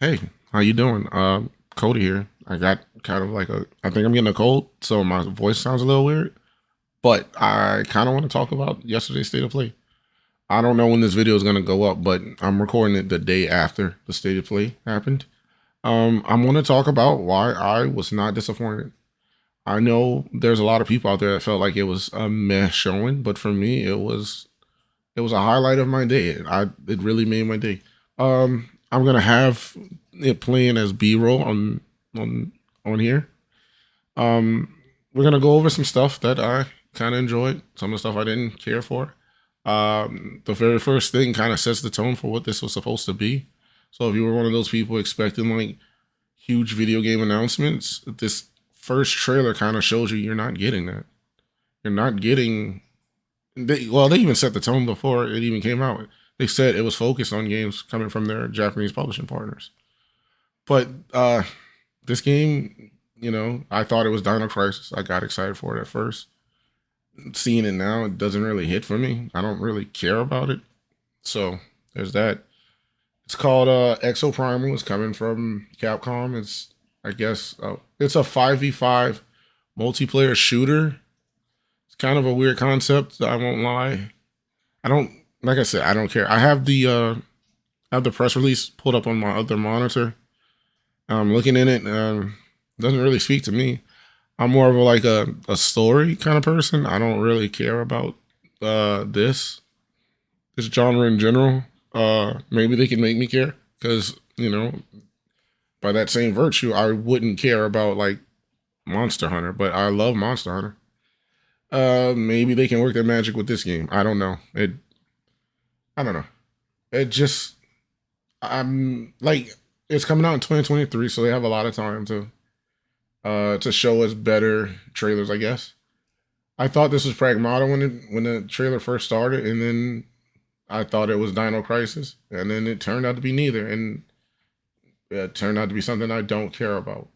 Hey, how you doing? Cody here. I got kind of like I think I'm getting a cold, so my voice sounds a little weird. But I kind of want to talk about yesterday's state of play. I don't know when this video is gonna go up, but I'm recording it the day after the state of play happened. I'm going to talk about why I was not disappointed. I know there's a lot of people out there that felt like it was a mess showing, but for me, it was a highlight of my day. It really made my day. I'm gonna have it playing as B-roll on on here. Um, we're gonna go over some stuff that I kind of enjoyed, some of the stuff I didn't care for. The very first thing kind of sets the tone for what this was supposed to be. So if you were one of those people expecting like huge video game announcements, this first trailer kind of shows you you're not getting that. You're not getting they even set the tone before it even came out. They said it was focused on games coming from their Japanese publishing partners. But this game, I thought it was Dino Crisis. I got excited for it at first. Seeing it now, it doesn't really hit for me. I don't really care about it. So there's that. It's called Exo Primal. It's coming from Capcom. I guess, it's a 5v5 multiplayer shooter. It's kind of a weird concept. I won't lie. I don't like I said, I don't care. I have the press release pulled up on my other monitor. Looking in it, doesn't really speak to me. I'm more of a story kind of person. I don't really care about this genre in general. Maybe they can make me care because by that same virtue, I wouldn't care about like Monster Hunter, but I love Monster Hunter. Maybe they can work their magic with this game. I don't know. I don't know. It just I'm like it's coming out in 2023, so they have a lot of time to show us better trailers, I guess. I thought this was Pragmata when the trailer first started, and then I thought it was Dino Crisis, and then it turned out to be neither, and it turned out to be something I don't care about.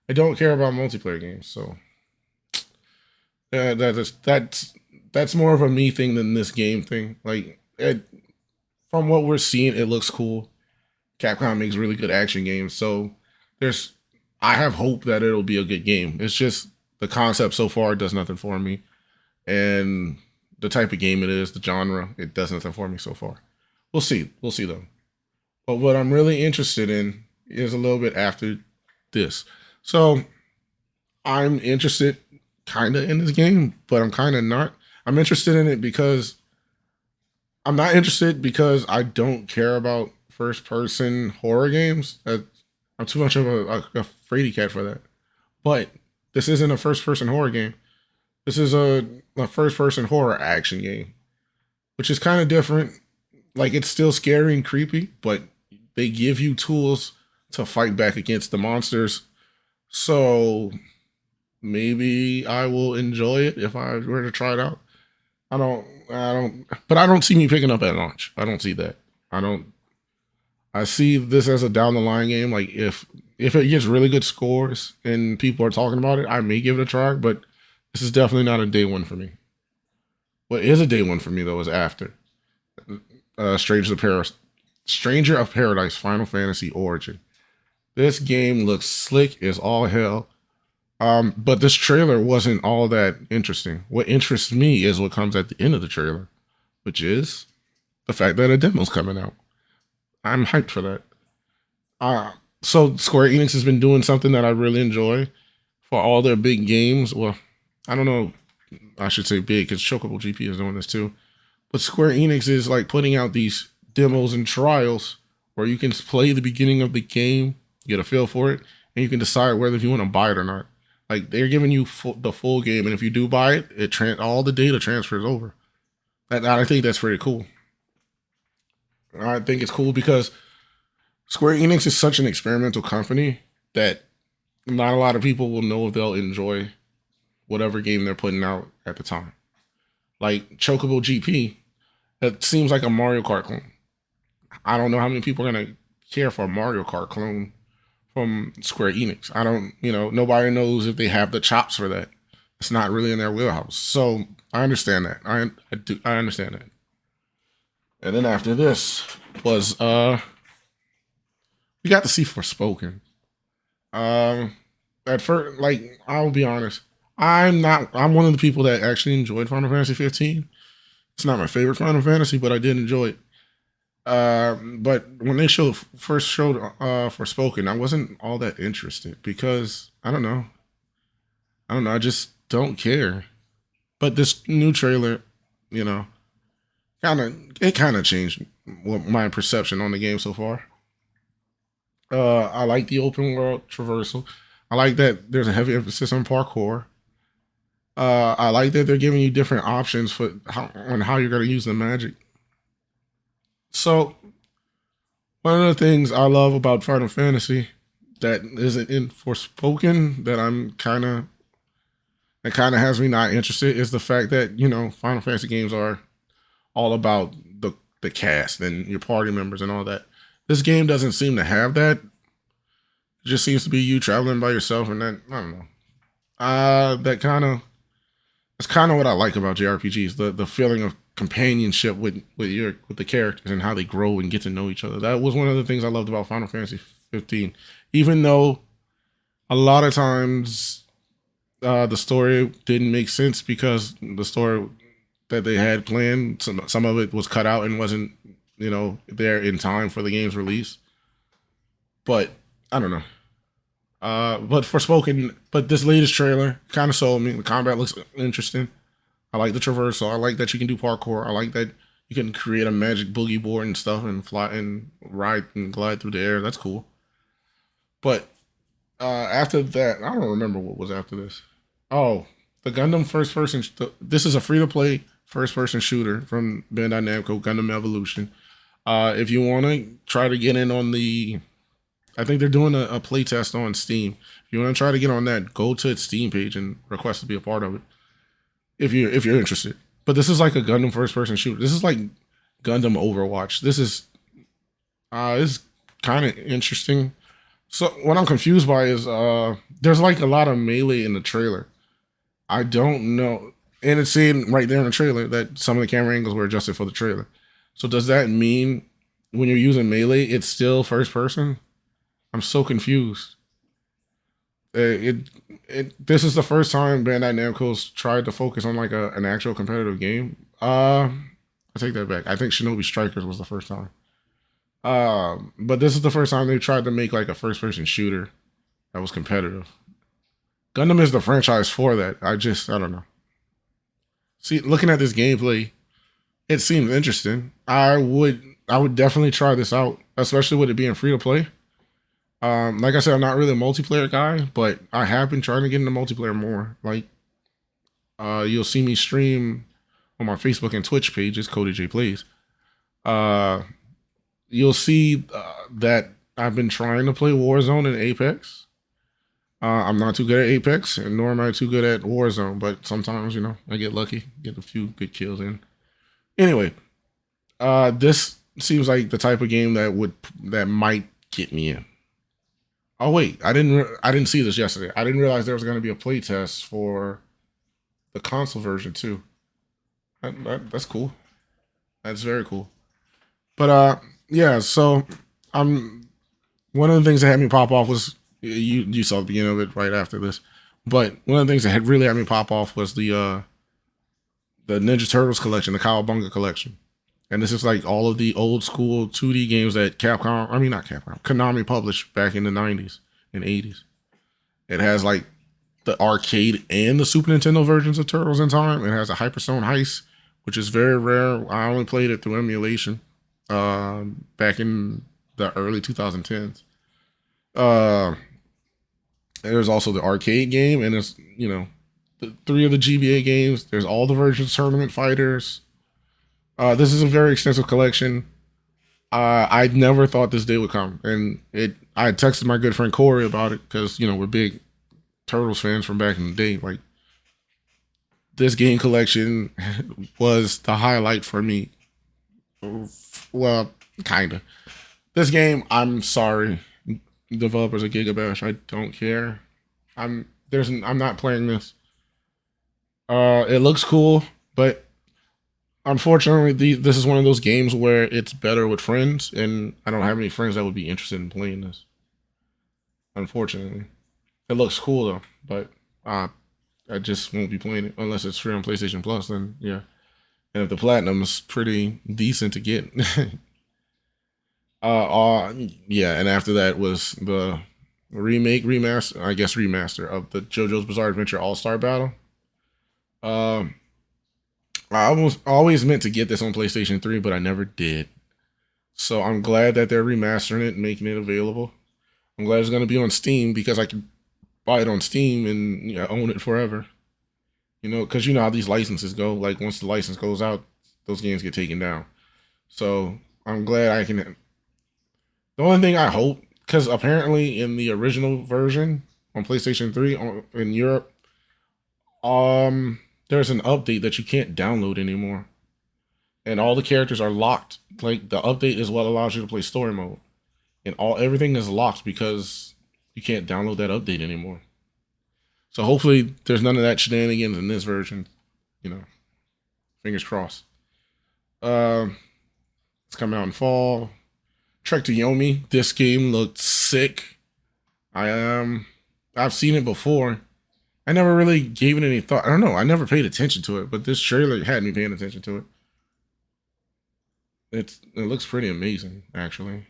I don't care about multiplayer games, so that's more of a me thing than this game thing. From what we're seeing, it looks cool. Capcom makes really good action games, so there's I have hope that it'll be a good game. It's just the concept so far does nothing for me, and the type of game it is, the genre, it does nothing for me so far. We'll see. We'll see though. But what I'm really interested in is a little bit after this. So I'm interested kind of in this game, but I'm kind of not. I'm interested in it because I'm not interested because I don't care about first person horror games. I'm too much of a fraidy cat for that. But this isn't a first person horror game. This is a first person horror action game, which is kind of different. Like it's still scary and creepy, but they give you tools to fight back against the monsters. So maybe I will enjoy it if I were to try it out. But I don't see me picking up at launch. I don't see that. I don't, I see this as a down the line game. Like if it gets really good scores and people are talking about it, I may give it a try. But this is definitely not a day one for me. What is a day one for me though is after Stranger of Paradise Final Fantasy Origin. This game looks slick as all hell. But this trailer wasn't all that interesting. What interests me is what comes at the end of the trailer, which is the fact that a demo's coming out. I'm hyped for that. Uh, so Square Enix has been doing something that I really enjoy for all their big games. Well, I don't know. I should say big because Chocobo GP is doing this too. But Square Enix is like putting out these demos and trials where you can play the beginning of the game, get a feel for it, and you can decide whether if you want to buy it or not. Like they're giving you the full game, and if you do buy it, all the data transfers over. I think that's pretty cool. I think it's cool because Square Enix is such an experimental company that not a lot of people will know if they'll enjoy whatever game they're putting out at the time. Like Chocobo GP, it seems like a Mario Kart clone. I don't know how many people are gonna care for a Mario Kart clone from Square Enix. I don't, nobody knows if they have the chops for that. It's not really in their wheelhouse. So I understand that. I understand that. And then after this was You got to see Forspoken. Um, at first, like I'll be honest, I'm not. I'm one of the people that actually enjoyed Final Fantasy 15. It's not my favorite Final Fantasy, but I did enjoy it. But when they first showed Forspoken, I wasn't all that interested because I don't know. I don't know. I just don't care. But this new trailer, you know, kind of changed my perception on the game so far. I like the open world traversal. I like that there's a heavy emphasis on parkour. I like that they're giving you different options for how you're going to use the magic. So one of the things I love about Final Fantasy that isn't in Forspoken that kind of has me not interested is the fact that Final Fantasy games are all about the cast and your party members and all that. This game doesn't seem to have that. It just seems to be you traveling by yourself, and that I don't know. That kind of It's kind of what I like about JRPGs, the feeling of companionship with the characters and how they grow and get to know each other. That was one of the things I loved about Final Fantasy 15. Even though a lot of times the story didn't make sense because the story that they had planned, some of it was cut out and wasn't there in time for the game's release. But I don't know. But Forspoken, but this latest trailer kind of sold me. The combat looks interesting. I like the traversal. I like that you can do parkour. I like that you can create a magic boogie board and stuff and fly and ride and glide through the air. That's cool. But after that, I don't remember what was after this. Oh, the Gundam first person. This is a free to play first person shooter from Bandai Namco, Gundam Evolution. If you want to try to get in on I think they're doing a play test on Steam. If you want to try to get on that, go to its Steam page and request to be a part of it. If you're interested. But this is like a Gundam first person shooter. This is like Gundam Overwatch. This is kind of interesting. So what I'm confused by is there's like a lot of melee in the trailer. I don't know, and it's saying right there in the trailer that some of the camera angles were adjusted for the trailer. So does that mean when you're using melee, it's still first person? I'm so confused. This is the first time Bandai Namco's tried to focus on like an actual competitive game. I take that back. I think Shinobi Strikers was the first time. But this is the first time they tried to make like a first person shooter that was competitive. Gundam is the franchise for that. I don't know. See, looking at this gameplay, it seems interesting. I would definitely try this out, especially with it being free to play. Like I said, I'm not really a multiplayer guy, but I have been trying to get into multiplayer more. Like, you'll see me stream on my Facebook and Twitch pages, Cody Jay Plays. Uh, you'll see that I've been trying to play Warzone and Apex. I'm not too good at Apex, and nor am I too good at Warzone. But sometimes, I get lucky, get a few good kills in. Anyway, this seems like the type of game that might get me in. Oh wait, I didn't see this yesterday. I didn't realize there was going to be a play test for the console version too. That's cool. That's very cool. But yeah. So I'm one of the things that had me pop off was you saw the beginning of it right after this. But one of the things that had really had me pop off was the Ninja Turtles collection, the Cowabunga collection. And this is like all of the old school 2D games that not Capcom, Konami published back in the 90s and 80s. It has like the arcade and the Super Nintendo versions of Turtles in Time. It has a Hyperstone Heist, which is very rare. I only played it through emulation back in the early 2010s. Uh, there's also the arcade game, and there's, the three of the GBA games. There's all the versions, Tournament Fighters. This is a very extensive collection. I never thought this day would come, and I had texted my good friend Corey about it because we're big Turtles fans from back in the day. Like, this game collection was the highlight for me. Well, kinda. This game, I'm sorry, developers of Gigabash. I don't care. I'm not playing this. It looks cool, but unfortunately, this is one of those games where it's better with friends, and I don't have any friends that would be interested in playing this. Unfortunately, it looks cool though, but uh, I just won't be playing it unless it's free on PlayStation Plus. Then yeah, and if the platinum is pretty decent to get, yeah. And after that was the remaster, I guess remaster of the JoJo's Bizarre Adventure All Star Battle. Um, I almost always meant to get this on PlayStation 3, but I never did. So I'm glad that they're remastering it and making it available. I'm glad it's going to be on Steam because I can buy it on Steam and own it forever. Because you know how these licenses go. Like once the license goes out, those games get taken down. So I'm glad I can. The only thing I hope, because apparently in the original version on PlayStation 3 in Europe, there's an update that you can't download anymore, and all the characters are locked. Like the update is what allows you to play story mode, and everything is locked because you can't download that update anymore. So hopefully there's none of that shenanigans in this version. You know, fingers crossed. It's coming out in fall. Trek to Yomi. This game looked sick. I've seen it before. I never really gave it any thought. I don't know. I never paid attention to it, but this trailer had me paying attention to it. It looks pretty amazing, actually.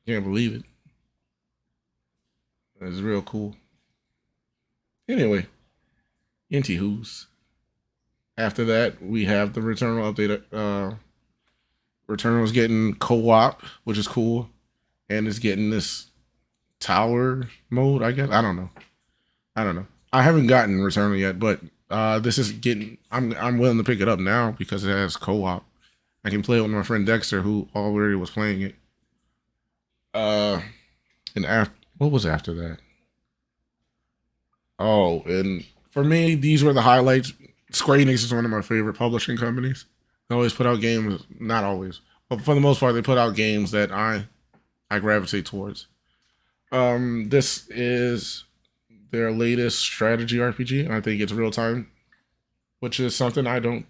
Can't believe it. It's real cool. Anyway, Inti Who's. After that, we have the Returnal update. Returnal's getting co-op, which is cool, and it's getting this tower mode. I guess I don't know. I don't know. I haven't gotten Returnal yet, but this is getting. I'm willing to pick it up now because it has co-op. I can play it with my friend Dexter, who already was playing it. Uh, and after what was after that? Oh, and for me, these were the highlights. Square Enix is one of my favorite publishing companies. They always put out games, not always, but for the most part, they put out games that I gravitate towards. This is their latest strategy RPG, and I think it's real time, which is something I don't.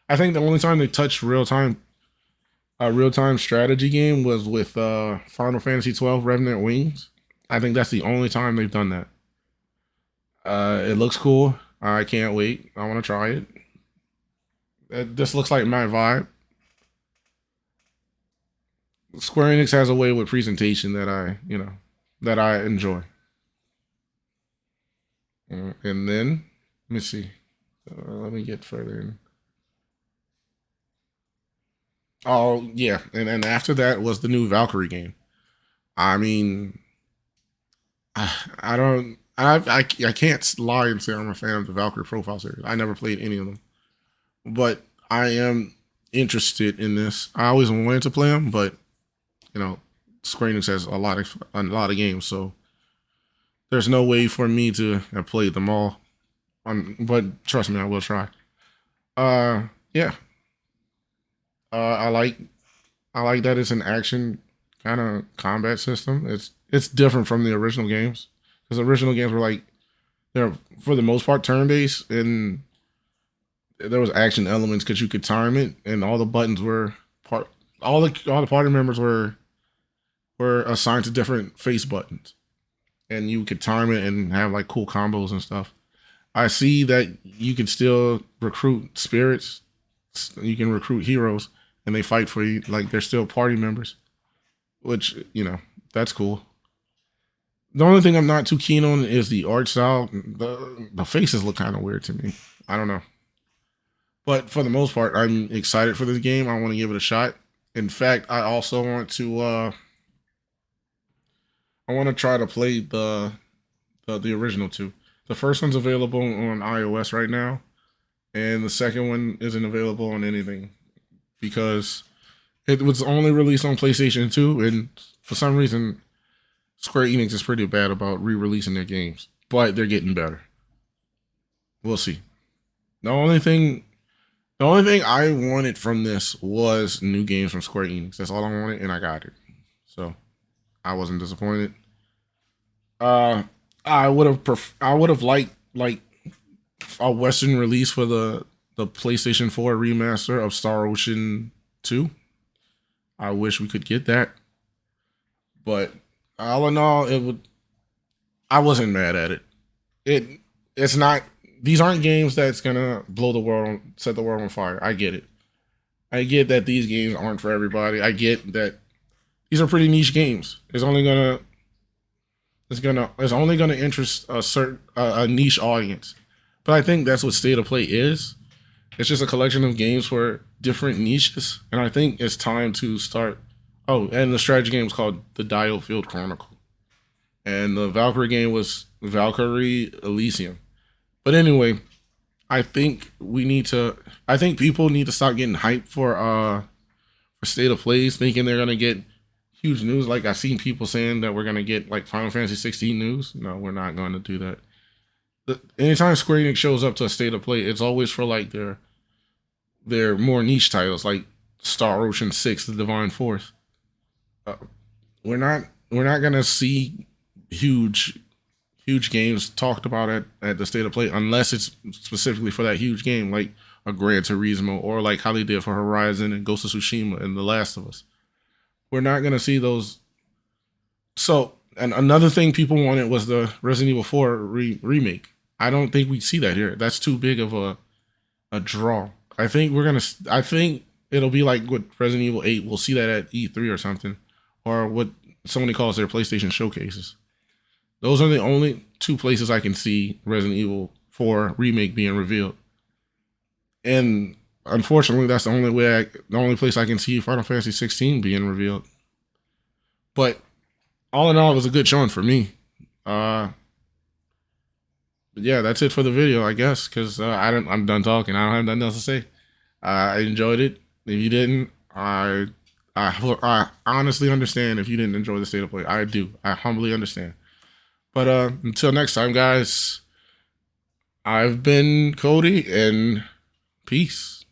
I think the only time they touched real time, a real time strategy game was with Final Fantasy 12 Revenant Wings. I think that's the only time they've done that. It looks cool. I can't wait. I want to try it. This looks like my vibe. Square Enix has a way with presentation that that I enjoy. And then let me see. Let me get further in. Oh yeah, and then after that was the new Valkyrie game. I mean, I don't. I can't lie and say I'm a fan of the Valkyrie Profile series. I never played any of them, but I am interested in this. I always wanted to play them, but you know, Square Enix has a lot of games, so there's no way for me to have played them all. But trust me, I will try. Yeah. I I like that it's an action kind of combat system. It's different from the original games because the original games were like they're for the most part turn based, and there was action elements because you could time it, and all the buttons were part. All the party members were assigned to different face buttons, and you could time it and have like cool combos and stuff. I see that you can still recruit spirits. You can recruit heroes, and they fight for you like they're still party members, which that's cool. The only thing I'm not too keen on is the art style. The faces look kind of weird to me. I don't know, but for the most part, I'm excited for this game. I want to give it a shot. In fact, I also want to. I want to try to play the original two. The first one's available on iOS right now, and the second one isn't available on anything because it was only released on PlayStation 2, and for some reason, Square Enix is pretty bad about re-releasing their games, but they're getting better. We'll see. The only thing, the only thing I wanted from this was new games from Square Enix. That's all I wanted, and I got it. So I wasn't disappointed. Uh, I would have liked like a Western release for the PlayStation 4 remaster of Star Ocean 2. I wish we could get that. But all in all, it would. I wasn't mad at it. It it's not. These aren't games that's gonna blow the world, set the world on fire. I get it. I get that these games aren't for everybody. I get that these are pretty niche games. It's only gonna interest a certain a niche audience. But I think that's what State of Play is. It's just a collection of games for different niches, and I think it's time to start. Oh, and the strategy game is called the Dial Field Chronicle, and the Valkyrie game was Valkyrie Elysium. But anyway, I think we need to. I think people need to stop getting hyped for State of Plays, thinking they're gonna get huge news. Like I've seen people saying that we're gonna get like Final Fantasy 16 news. No, we're not going to do that. Anytime Square Enix shows up to a State of Play, it's always for like their more niche titles, like Star Ocean 6: The Divine Force. Uh, we're not gonna see huge games talked about at the State of Play unless it's specifically for that huge game, like a Gran Turismo or like how they did for Horizon and Ghost of Tsushima and The Last of Us. We're not gonna see those. So, and another thing people wanted was the Resident Evil 4 remake. I don't think we see that here. That's too big of a draw. I think it'll be like what Resident Evil 8. We'll see that at E3 or something, or what Sony calls their PlayStation showcases. Those are the only two places I can see Resident Evil 4 remake being revealed. And unfortunately, that's the only place I can see Final Fantasy 16 being revealed. But all in all, it was a good showing for me. But yeah, that's it for the video, I guess, because I'm done talking. I don't have nothing else to say. I enjoyed it. If you didn't, I honestly understand if you didn't enjoy the State of Play. I do. I humbly understand. But until next time, guys, I've been Cody, and peace.